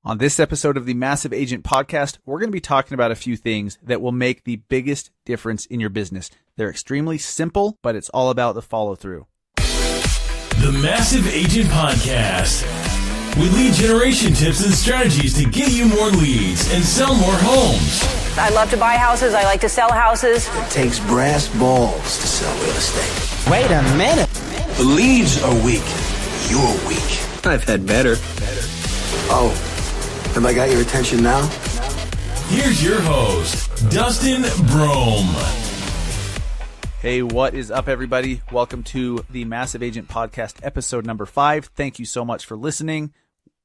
On this episode of the Massive Agent Podcast, we're going to be talking about a few things that will make the biggest difference in your business. They're extremely simple, but it's all about the follow-through. The Massive Agent Podcast, with lead generation tips and strategies to get you more leads and sell more homes. I love to buy houses. I like to sell houses. It takes brass balls to sell real estate. Wait a minute. The leads are weak. You're weak. I've had better. Oh, have I got your attention now? Here's your host, Dustin Brohm. Hey, what is up, everybody? Welcome to the Massive Agent Podcast, episode number 5. Thank you so much for listening.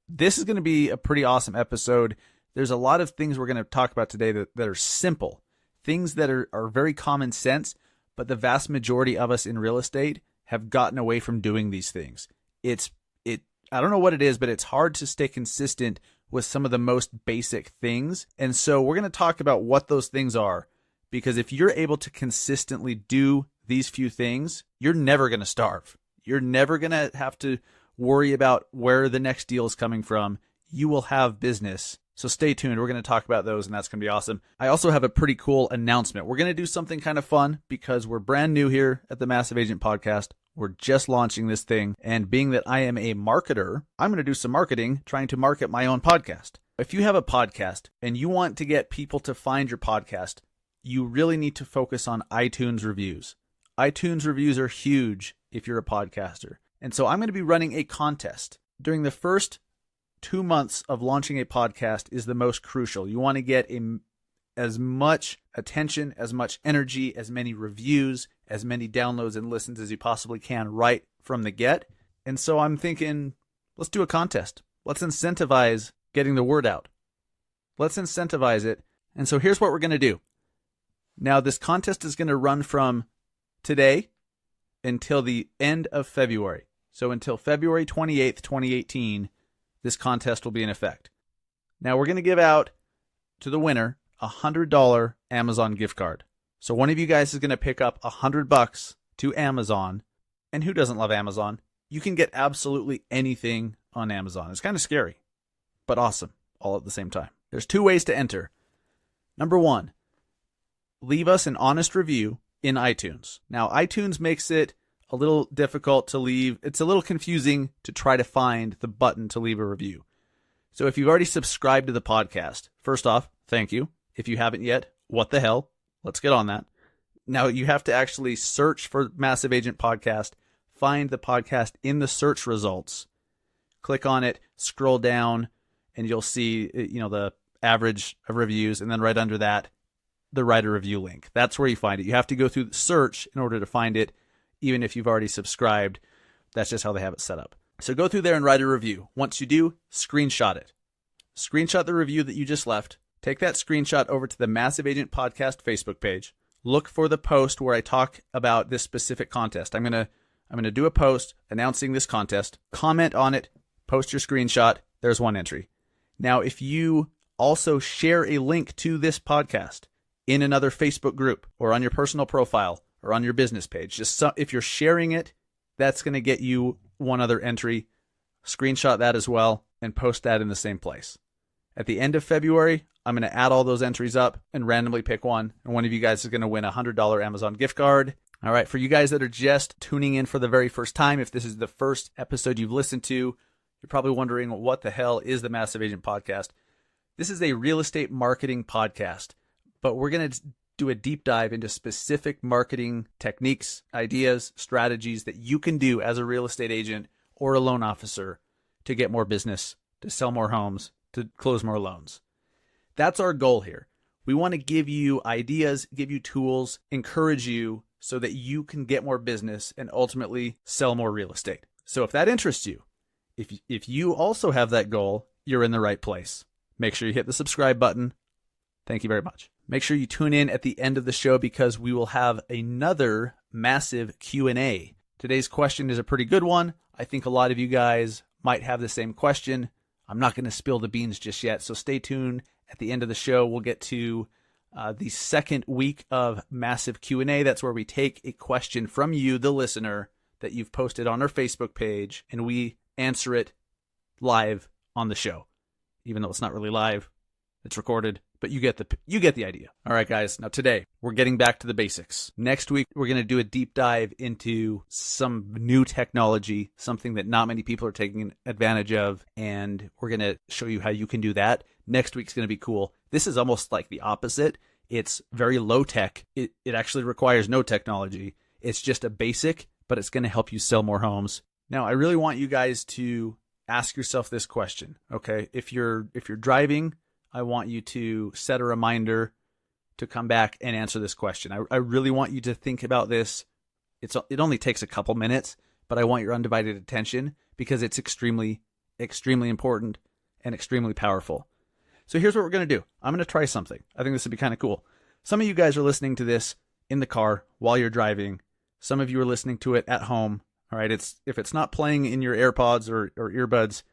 This is going to be a pretty awesome episode. There's a lot of things we're going to talk about today that are simple, things that are very common sense, but the vast majority of us in real estate have gotten away from doing these things. I don't know what it is, but it's hard to stay consistent with some of the most basic things. And so we're going to talk about what those things are, because if you're able to consistently do these few things, you're never going to starve. You're never going to have to worry about where the next deal is coming from. You will have business. So stay tuned. We're going to talk about those, and that's going to be awesome. I also have a pretty cool announcement. We're going to do something kind of fun because we're brand new here at the Massive Agent Podcast. We're just launching this thing, and being that I am a marketer, I'm going to do some marketing trying to market my own podcast. If you have a podcast and you want to get people to find your podcast, you really need to focus on iTunes reviews. iTunes reviews are huge if you're a podcaster. And so I'm going to be running a contest. During the first 2 months of launching a podcast is the most crucial. You want to get as much attention, as much energy, as many reviews, as many downloads and listens as you possibly can right from the get. And so I'm thinking, let's do a contest. Let's incentivize getting the word out. Let's incentivize it. And so here's what we're going to do. Now, this contest is going to run from today until the end of February. So until February 28th, 2018, this contest will be in effect. Now, we're going to give out to the winner a $100 Amazon gift card. So one of you guys is going to pick up $100 to Amazon. And who doesn't love Amazon? You can get absolutely anything on Amazon. It's kind of scary, but awesome all at the same time. There's 2 ways to enter. Number 1, leave us an honest review in iTunes. Now, iTunes makes it a little difficult to leave. It's a little confusing to try to find the button to leave a review. So if you've already subscribed to the podcast, first off, thank you. If you haven't yet, what the hell? Let's get on that. Now, you have to actually search for Massive Agent Podcast, find the podcast in the search results, click on it, scroll down, and you'll see, the average of reviews, and then right under that, the write a review link. That's where you find it. You have to go through the search in order to find it, even if you've already subscribed. That's just how they have it set up. So go through there and write a review. Once you do, screenshot it. Screenshot the review that you just left. Take that screenshot over to the Massive Agent Podcast Facebook page. Look for the post where I talk about this specific contest. I'm gonna do a post announcing this contest. Comment on it. Post your screenshot. There's one entry. Now, if you also share a link to this podcast in another Facebook group or on your personal profile or on your business page, if you're sharing it, that's going to get you one other entry. Screenshot that as well and post that in the same place. At the end of February, I'm going to add all those entries up and randomly pick one. And one of you guys is going to win a $100 Amazon gift card. All right. For you guys that are just tuning in for the very first time, if this is the first episode you've listened to, you're probably wondering, what the hell is the Massive Agent Podcast? This is a real estate marketing podcast, but we're going to do a deep dive into specific marketing techniques, ideas, strategies that you can do as a real estate agent or a loan officer to get more business, to sell more homes, to close more loans. That's our goal here. We want to give you ideas, give you tools, encourage you so that you can get more business and ultimately sell more real estate. So if that interests you, if you also have that goal, you're in the right place. Make sure you hit the subscribe button. Thank you very much. Make sure you tune in at the end of the show because we will have another massive Q&A. Today's question is a pretty good one. I think a lot of you guys might have the same question. I'm not going to spill the beans just yet, so stay tuned. At the end of the show, we'll get to the second week of massive Q&A. That's where we take a question from you, the listener, that you've posted on our Facebook page, and we answer it live on the show. even though it's not really live. It's recorded, but you get the idea. All right, guys. Now today, we're getting back to the basics. Next week, we're going to do a deep dive into some new technology, something that not many people are taking advantage of, and we're going to show you how you can do that. Next week's going to be cool. This is almost like the opposite. It's very low tech. It actually requires no technology. It's just a basic, but it's going to help you sell more homes. Now, I really want you guys to ask yourself this question, okay? If you're driving, I want you to set a reminder to come back and answer this question. I really want you to think about this. It only takes a couple minutes, but I want your undivided attention because it's extremely, extremely important and extremely powerful. So here's what we're going to do. I'm going to try something. I think this would be kind of cool. Some of you guys are listening to this in the car while you're driving. Some of you are listening to it at home. All right. If it's not playing in your AirPods or earbuds,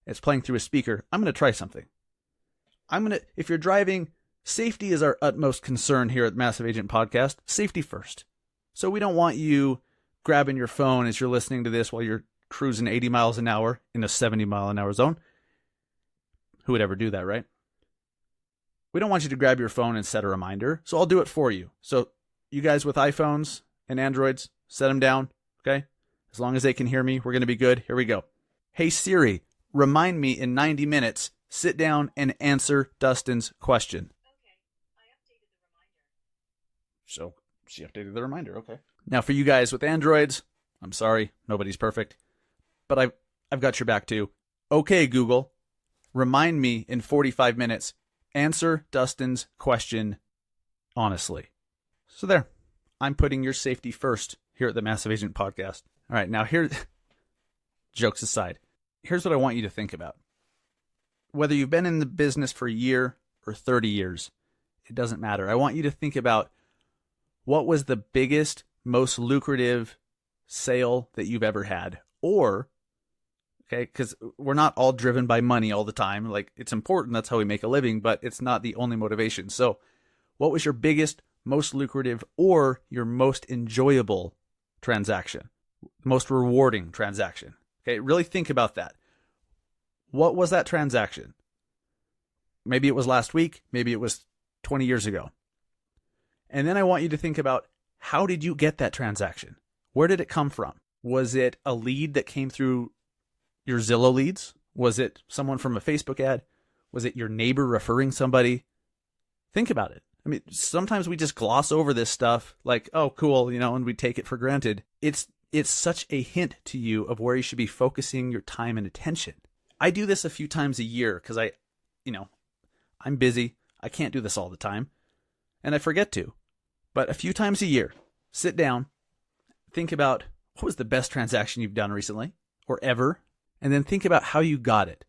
it's playing through a speaker. I'm going to try something. If you're driving, safety is our utmost concern here at Massive Agent Podcast. Safety first. So we don't want you grabbing your phone as you're listening to this while you're cruising 80 miles an hour in a 70 mile an hour zone. Who would ever do that, right? We don't want you to grab your phone and set a reminder. So I'll do it for you. So you guys with iPhones and Androids, set them down. Okay. As long as they can hear me, we're going to be good. Here we go. Hey Siri, remind me in 90 minutes. Sit down and answer Dustin's question. Okay, I updated the reminder. So she updated the reminder. Okay. Now for you guys with Androids, I'm sorry, nobody's perfect, but I've got your back too. Okay, Google, remind me in 45 minutes. Answer Dustin's question honestly. So there, I'm putting your safety first here at the Massive Agent Podcast. All right, now jokes aside, here's what I want you to think about. Whether you've been in the business for a year or 30 years, it doesn't matter. I want you to think about what was the biggest, most lucrative sale that you've ever had. Or, okay, because we're not all driven by money all the time. Like, it's important. That's how we make a living, but it's not the only motivation. So what was your biggest, most lucrative, or your most enjoyable transaction? Most rewarding transaction? Okay, really think about that. What was that transaction? Maybe it was last week. Maybe it was 20 years ago. And then I want you to think about, how did you get that transaction? Where did it come from? Was it a lead that came through your Zillow leads? Was it someone from a Facebook ad? Was it your neighbor referring somebody? Think about it. I mean, sometimes we just gloss over this stuff like, oh, cool, and we take it for granted. It's such a hint to you of where you should be focusing your time and attention. I do this a few times a year because I'm busy. I can't do this all the time. And I forget to. But a few times a year, sit down, think about what was the best transaction you've done recently or ever, and then think about how you got it.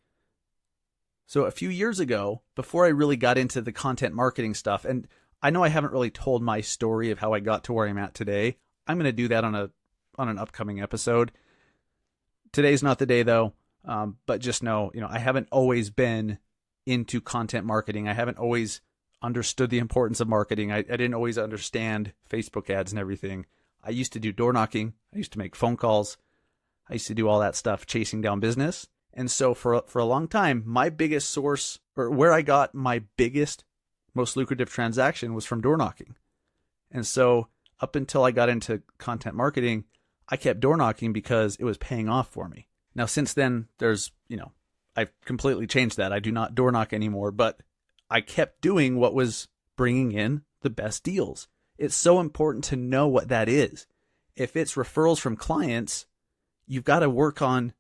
So a few years ago, before I really got into the content marketing stuff, and I know I haven't really told my story of how I got to where I'm at today. I'm going to do that on an upcoming episode. Today's not the day though. But just know, I haven't always been into content marketing. I haven't always understood the importance of marketing. I didn't always understand Facebook ads and everything. I used to do door knocking. I used to make phone calls. I used to do all that stuff, chasing down business. And so for a long time, my biggest source, or where I got my biggest, most lucrative transaction, was from door knocking. And so up until I got into content marketing, I kept door knocking because it was paying off for me. Now, since then, I've completely changed that. I do not door knock anymore, but I kept doing what was bringing in the best deals. It's so important to know what that is. If it's referrals from clients, you've got to work on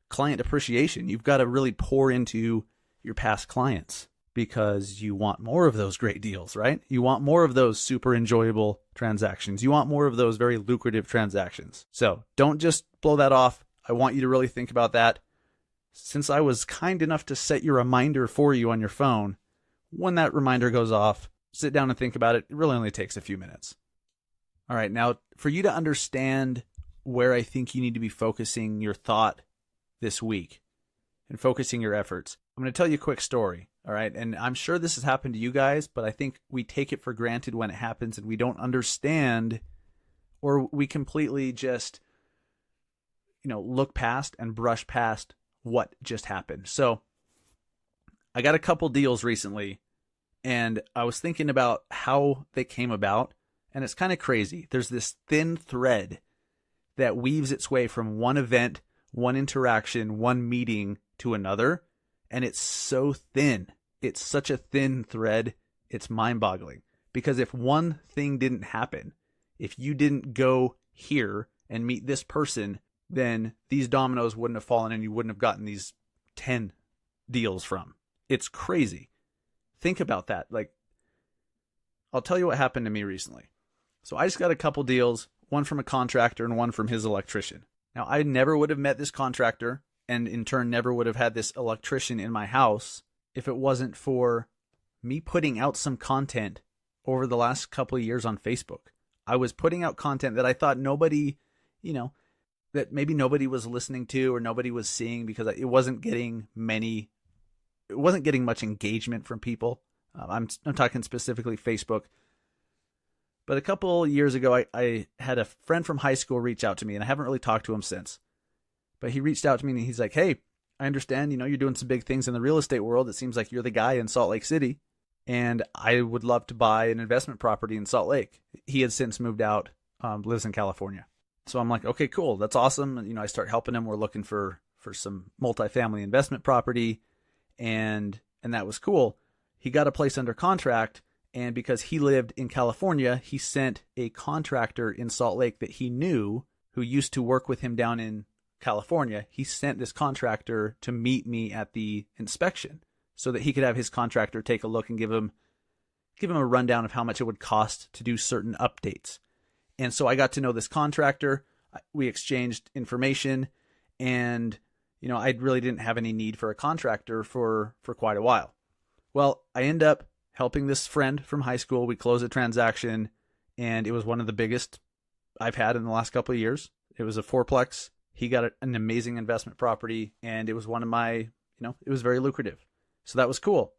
client appreciation. You've got to really pour into your past clients because you want more of those great deals, right? You want more of those super enjoyable transactions. You want more of those very lucrative transactions. So don't just blow that off. I want you to really think about that. Since I was kind enough to set your reminder for you on your phone, when that reminder goes off, sit down and think about it. It really only takes a few minutes. All right, now for you to understand where I think you need to be focusing your thought this week and focusing your efforts, I'm going to tell you a quick story. All right, and I'm sure this has happened to you guys, but I think we take it for granted when it happens and we don't understand, or we completely just look past and brush past what just happened. So I got a couple deals recently, and I was thinking about how they came about, and it's kind of crazy. There's this thin thread that weaves its way from one event, one interaction, one meeting to another, and it's so thin. It's such a thin thread, it's mind-boggling. Because if one thing didn't happen, if you didn't go here and meet this person, then these dominoes wouldn't have fallen and you wouldn't have gotten these 10 deals from. It's crazy. Think about that. Like, I'll tell you what happened to me recently. So I just got a couple deals, one from a contractor and one from his electrician. Now, I never would have met this contractor and in turn never would have had this electrician in my house if it wasn't for me putting out some content over the last couple of years on Facebook. I was putting out content that I thought nobody, that maybe nobody was listening to or nobody was seeing because it wasn't getting much engagement from people. I'm talking specifically Facebook. But a couple years ago, I had a friend from high school reach out to me, and I haven't really talked to him since. But he reached out to me, and he's like, hey, I understand, you're doing some big things in the real estate world. It seems like you're the guy in Salt Lake City, and I would love to buy an investment property in Salt Lake. He had since moved out, lives in California. So I'm like, okay, cool. That's awesome. And, I start helping him. We're looking for some multifamily investment property, and that was cool. He got a place under contract, and because he lived in California, he sent a contractor in Salt Lake that he knew who used to work with him down in California. He sent this contractor to meet me at the inspection so that he could have his contractor take a look and give him a rundown of how much it would cost to do certain updates. And so I got to know this contractor. We exchanged information, and I really didn't have any need for a contractor for quite a while. Well, I end up helping this friend from high school. We closed a transaction, and it was one of the biggest I've had in the last couple of years. It was a fourplex. He got an amazing investment property, and it was one of my, it was very lucrative. So that was cool.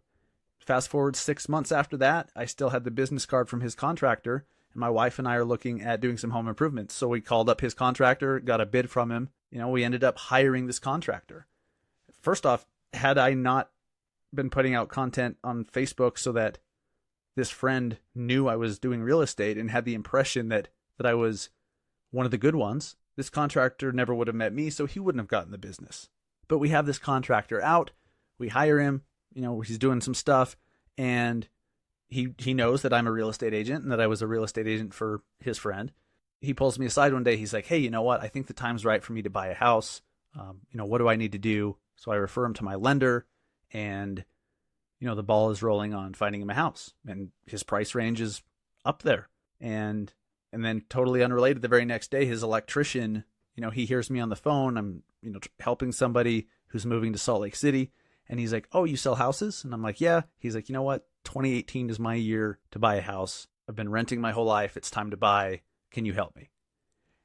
Fast forward 6 months after that, I still had the business card from his contractor, and my wife and I are looking at doing some home improvements. So we called up his contractor, got a bid from him. We ended up hiring this contractor. First off, had I not been putting out content on Facebook so that this friend knew I was doing real estate and had the impression that I was one of the good ones, this contractor never would have met me, so he wouldn't have gotten the business. But we have this contractor out, we hire him, he's doing some stuff, and he knows that I'm a real estate agent and that I was a real estate agent for his friend. He pulls me aside one day. He's like, hey, you know what? I think the time's right for me to buy a house. What do I need to do? So I refer him to my lender, and, the ball is rolling on finding him a house, and his price range is up there. And then totally unrelated, the very next day, his electrician, he hears me on the phone. I'm, helping somebody who's moving to Salt Lake City. And he's like, oh, you sell houses? And I'm like, yeah. He's like, you know what? 2018 is my year to buy a house. I've been renting my whole life. It's time to buy. Can you help me?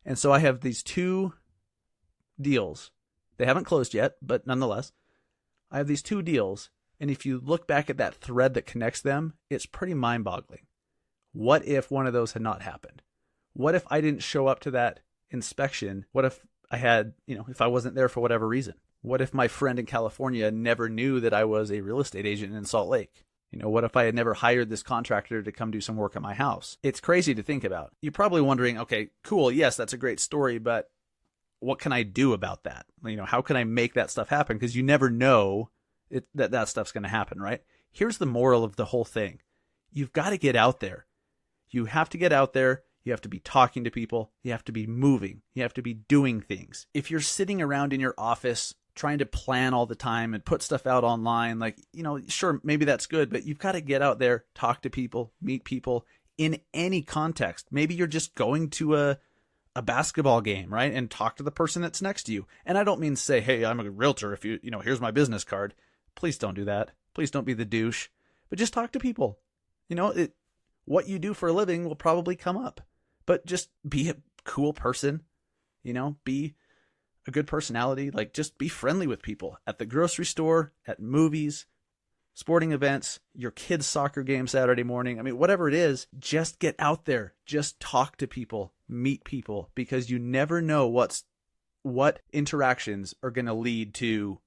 And so I have these two deals. They haven't closed yet, but nonetheless, I have these two deals. And if you look back at that thread that connects them, it's pretty mind-boggling. What if one of those had not happened? What if I didn't show up to that inspection? What if I had, if I wasn't there for whatever reason? What if my friend in California never knew that I was a real estate agent in Salt Lake? What if I had never hired this contractor to come do some work at my house? It's crazy to think about. You're probably wondering, okay, cool. Yes, that's a great story, but what can I do about that? How can I make that stuff happen? Because you never know that stuff's going to happen, right? Here's the moral of the whole thing. You've got to get out there. You have to get out there. You have to be talking to people. You have to be moving. You have to be doing things. If you're sitting around in your office trying to plan all the time and put stuff out online, sure, maybe that's good, but you've got to get out there, talk to people, meet people in any context. Maybe you're just going to a basketball game, right? And talk to the person that's next to you. And I don't mean say, hey, I'm a realtor. If here's my business card. Please don't do that. Please don't be the douche, but just talk to people. What you do for a living will probably come up, but just be a cool person, be a good personality, just be friendly with people at the grocery store, at movies, sporting events, your kids' soccer game Saturday morning. Whatever it is, just get out there, just talk to people, meet people, because you never know what interactions are going to lead to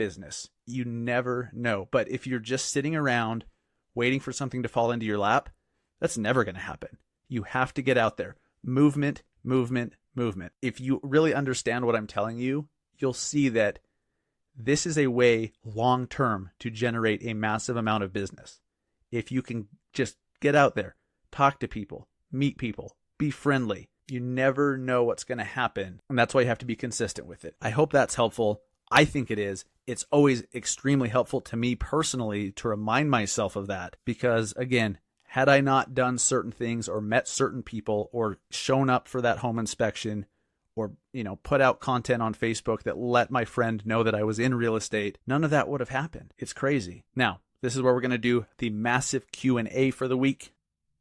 business. You never know. But if you're just sitting around waiting for something to fall into your lap, that's never going to happen. You have to get out there. Movement, movement, movement. If you really understand what I'm telling you, you'll see that this is a way long term to generate a massive amount of business. If you can just get out there, talk to people, meet people, be friendly, you never know what's going to happen. And that's why you have to be consistent with it. I hope that's helpful. I think it is. It's always extremely helpful to me personally to remind myself of that because, again, had I not done certain things or met certain people or shown up for that home inspection or, put out content on Facebook that let my friend know that I was in real estate, none of that would have happened. It's crazy. Now, this is where we're going to do the massive Q&A for the week.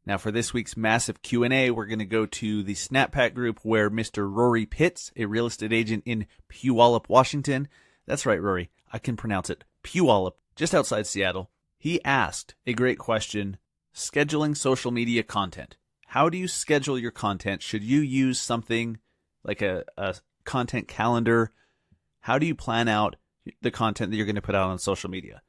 Now, for this week's massive Q&A, we're going to go to the Snappack group where Mr. Rory Pitts, a real estate agent in Puyallup, Washington, that's right, Rory, I can pronounce it, Puyallup, just outside Seattle. He asked a great question, scheduling social media content. How do you schedule your content? Should you use something like a content calendar? How do you plan out the content that you're going to put out on social media?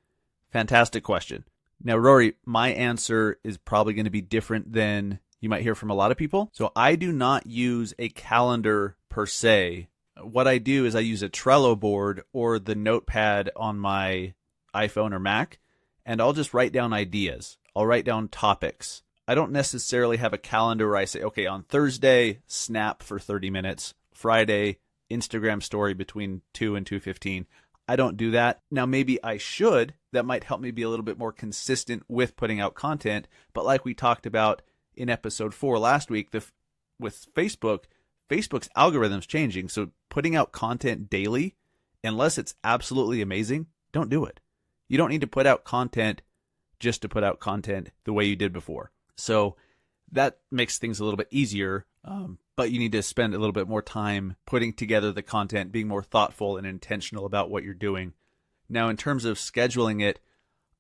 Fantastic question. Now, Rory, my answer is probably going to be different than you might hear from a lot of people. So I do not use a calendar per se. What I do is I use a Trello board or the notepad on my iPhone or Mac, and I'll just write down ideas. I'll write down topics. I don't necessarily have a calendar where I say, okay, on Thursday, Snap for 30 minutes. Friday, Instagram story between 2 and 2:15. I don't do that. Now, maybe I should. That might help me be a little bit more consistent with putting out content. But like we talked about in episode 4 last week, with Facebook's algorithm's changing. So putting out content daily, unless it's absolutely amazing, don't do it. You don't need to put out content just to put out content the way you did before. So that makes things a little bit easier. But you need to spend a little bit more time putting together the content, being more thoughtful and intentional about what you're doing. Now, in terms of scheduling it,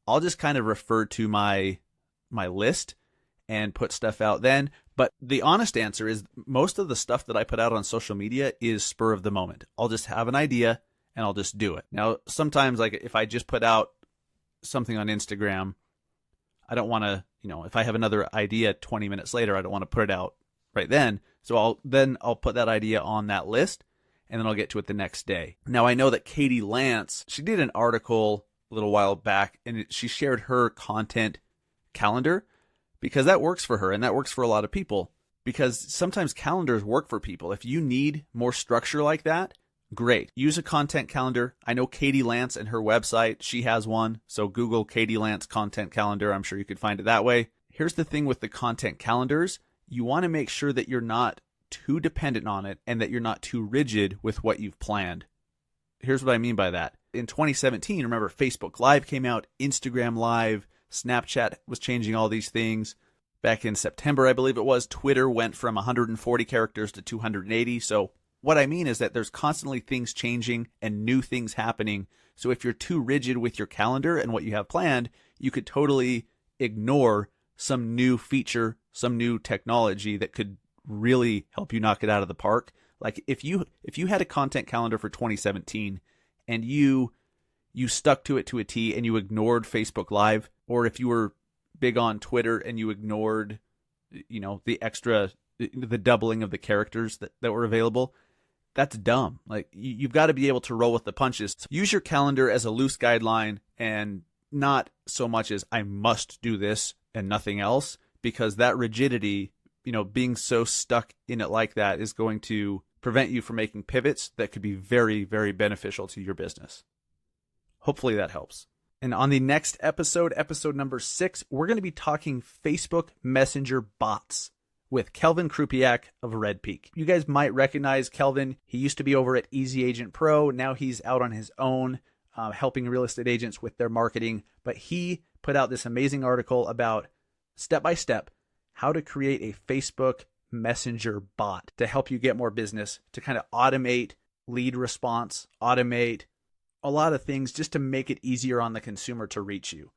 I'll just kind of refer to my list and put stuff out then. But the honest answer is most of the stuff that I put out on social media is spur of the moment. I'll just have an idea and I'll just do it. Now, sometimes like if I just put out something on Instagram, I don't want to, if I have another idea 20 minutes later, I don't want to put it out right then. So I'll put that idea on that list and then I'll get to it the next day. Now, I know that Katie Lance, she did an article a little while back and she shared her content calendar because that works for her and that works for a lot of people because sometimes calendars work for people. If you need more structure like that, great. Use a content calendar. I know Katie Lance and her website, she has one. So Google Katie Lance content calendar. I'm sure you could find it that way. Here's the thing with the content calendars. You want to make sure that you're not too dependent on it and that you're not too rigid with what you've planned. Here's what I mean by that. In 2017, remember, Facebook Live came out, Instagram Live, Snapchat was changing all these things. Back in September, I believe it was, Twitter went from 140 characters to 280. So what I mean is that there's constantly things changing and new things happening. So if you're too rigid with your calendar and what you have planned, you could totally ignore some new feature, some new technology that could really help you knock it out of the park. Like if you had a content calendar for 2017 and you stuck to it to a T and you ignored Facebook Live, or if you were big on Twitter and you ignored, the doubling of the characters that were available, that's dumb. Like you've got to be able to roll with the punches. Use your calendar as a loose guideline and not so much as I must do this and nothing else, because that rigidity, being so stuck in it like that is going to prevent you from making pivots that could be very, very beneficial to your business. Hopefully that helps. And on the next episode number 6, we're going to be talking Facebook Messenger bots with Kelvin Krupiak of Red Peak. You guys might recognize Kelvin. He used to be over at Easy Agent Pro. Now he's out on his own, helping real estate agents with their marketing. But he put out this amazing article about step-by-step how to create a Facebook Messenger bot to help you get more business, to kind of automate lead response, automate a lot of things just to make it easier on the consumer to reach you.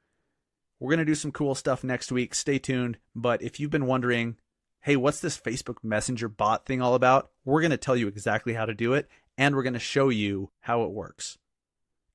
We're going to do some cool stuff next week. Stay tuned. But if you've been wondering, hey, what's this Facebook Messenger bot thing all about? We're going to tell you exactly how to do it, and we're going to show you how it works.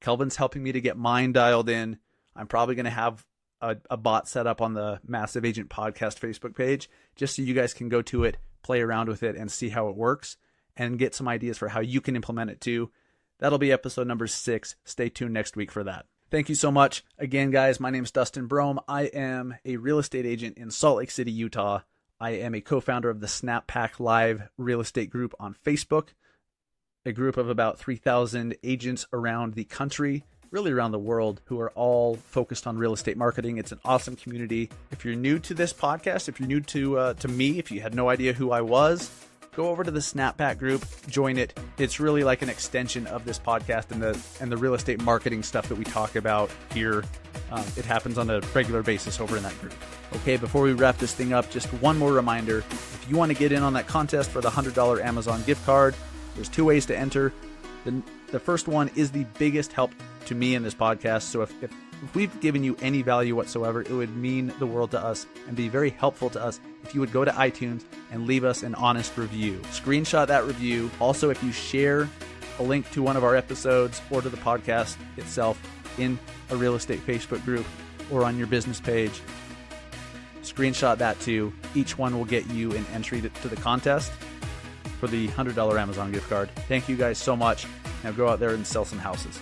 Kelvin's helping me to get mine dialed in. I'm probably going to have a bot set up on the Massive Agent Podcast Facebook page, just so you guys can go to it, play around with it, and see how it works, and get some ideas for how you can implement it too. That'll be episode number 6. Stay tuned next week for that. Thank you so much. Again, guys, my name is Dustin Brohm. I am a real estate agent in Salt Lake City, Utah. I am a co-founder of the Snap Pack Live real estate group on Facebook, a group of about 3,000 agents around the country, really around the world, who are all focused on real estate marketing. It's an awesome community. If you're new to this podcast, if you're new to me, if you had no idea who I was, go over to the Snapback group, join it. It's really like an extension of this podcast and the real estate marketing stuff that we talk about here. It happens on a regular basis over in that group. Okay, before we wrap this thing up, just one more reminder. If you want to get in on that contest for the $100 Amazon gift card, there's 2 ways to enter. The first one is the biggest help to me in this podcast. So if we've given you any value whatsoever, it would mean the world to us and be very helpful to us if you would go to iTunes and leave us an honest review. Screenshot that review. Also, if you share a link to one of our episodes or to the podcast itself in a real estate Facebook group or on your business page, screenshot that too. Each one will get you an entry to the contest for the $100 Amazon gift card. Thank you guys so much. Now go out there and sell some houses.